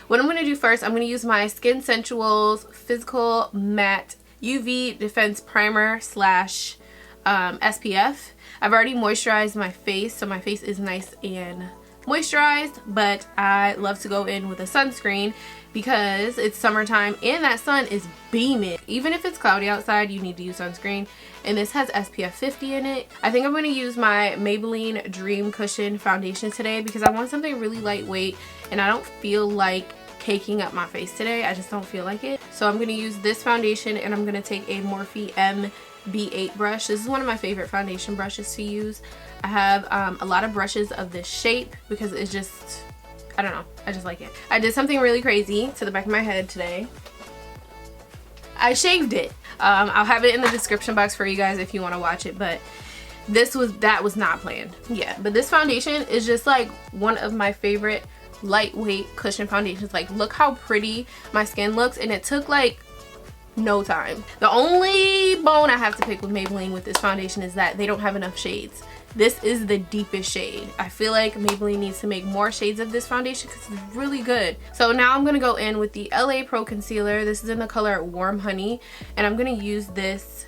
what I'm going to do first, I'm going to use my Skin Sensuals Physical Matte UV Defense Primer slash SPF. I've already moisturized my face, so my face is nice and moisturized, but I love to go in with a sunscreen because it's summertime and that sun is beaming. Even if it's cloudy outside, you need to use sunscreen, and this has SPF 50 in it. I think I'm going to use my Maybelline Dream Cushion foundation today because I want something really lightweight and I don't feel like caking up my face today. I just don't feel like it. So I'm going to use this foundation, and I'm going to take a Morphe MB8 brush. This is one of my favorite foundation brushes to use. I have a lot of brushes of this shape because it's just, I don't know, I just like it. I did something really crazy to the back of my head today. I shaved it. I'll have it in the description box for you guys if you want to watch it, but that was not planned. Yeah, but this foundation is just like one of my favorite lightweight cushion foundations. Like, look how pretty my skin looks, and it took like no time. The only bone I have to pick with Maybelline with this foundation is that they don't have enough shades. This is the deepest shade. I feel like Maybelline needs to make more shades of this foundation because it's really good. So now I'm going to go in with the LA Pro Concealer. This is in the color Warm Honey, and I'm going to use this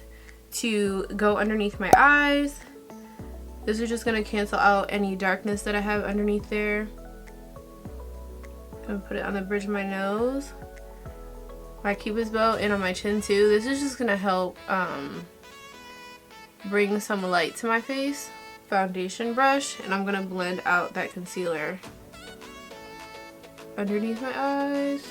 to go underneath my eyes. This is just going to cancel out any darkness that I have underneath there. I'm going to put it on the bridge of my nose, my cupid's bow, and on my chin too. This is just going to help bring some light to my face. Foundation brush, and I'm going to blend out that concealer underneath my eyes.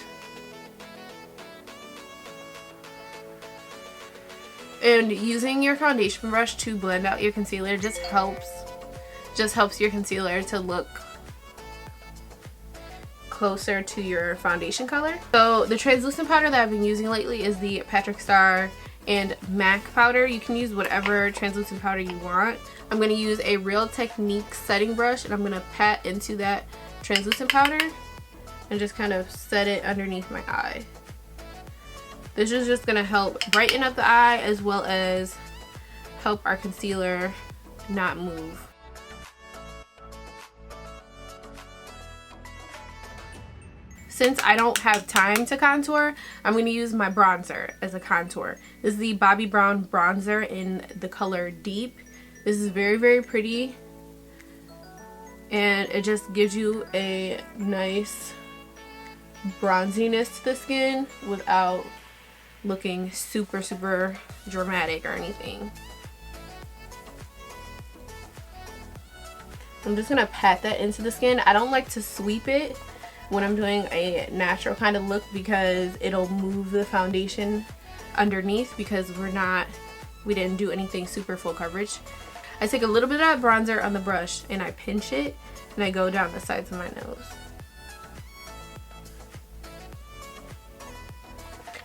And using your foundation brush to blend out your concealer just helps your concealer to look closer to your foundation color. So the translucent powder that I've been using lately is the Patrick Star and MAC powder. You can use whatever translucent powder you want. I'm going to use a Real Technique setting brush, and I'm going to pat into that translucent powder and just kind of set it underneath my eye. This is just going to help brighten up the eye as well as help our concealer not move. Since I don't have time to contour, I'm going to use my bronzer as a contour. This is the Bobbi Brown bronzer in the color Deep. This is very, very pretty, and it just gives you a nice bronziness to the skin without looking super, super dramatic or anything. I'm just going to pat that into the skin. I don't like to sweep it when I'm doing a natural kind of look because it'll move the foundation underneath because we didn't do anything super full coverage. I take a little bit of bronzer on the brush and I pinch it and I go down the sides of my nose.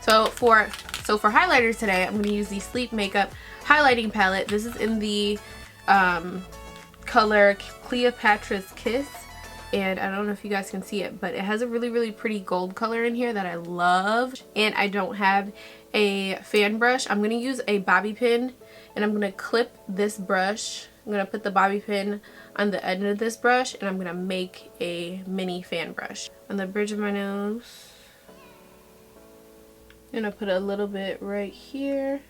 So for highlighters today, I'm going to use the Sleep Makeup highlighting palette. This is in the color Cleopatra's Kiss. And I don't know if you guys can see it, but it has a really, really pretty gold color in here that I love. And I don't have a fan brush. I'm going to use a bobby pin, and I'm going to clip this brush. I'm going to put the bobby pin on the end of this brush, and I'm going to make a mini fan brush on the bridge of my nose. And I put a little bit right here.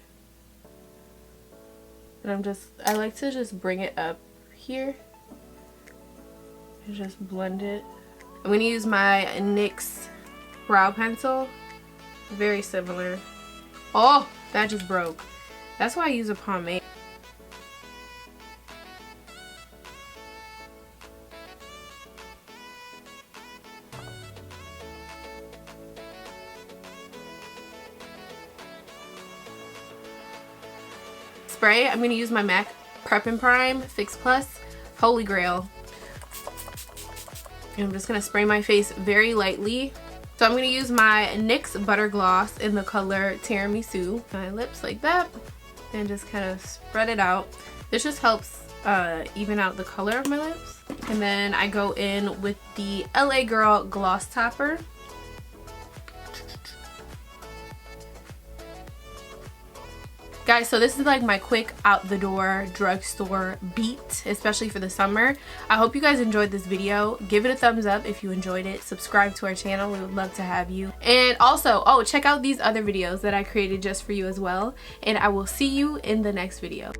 And I like to just bring it up here. And just blend it. I'm going to use my NYX brow pencil. Very similar. Oh, that just broke. That's why I use a pomade. Spray, I'm going to use my MAC Prep and Prime Fix Plus Holy Grail. And I'm just going to spray my face very lightly. So I'm going to use my NYX Butter Gloss in the color Tiramisu. My lips like that. And just kind of spread it out. This just helps even out the color of my lips. And then I go in with the LA Girl Gloss Topper. Guys, so this is like my quick out the door drugstore beat, especially for the summer. I hope you guys enjoyed this video. Give it a thumbs up if you enjoyed it. Subscribe to our channel. We would love to have you. And also, oh, check out these other videos that I created just for you as well. And I will see you in the next video.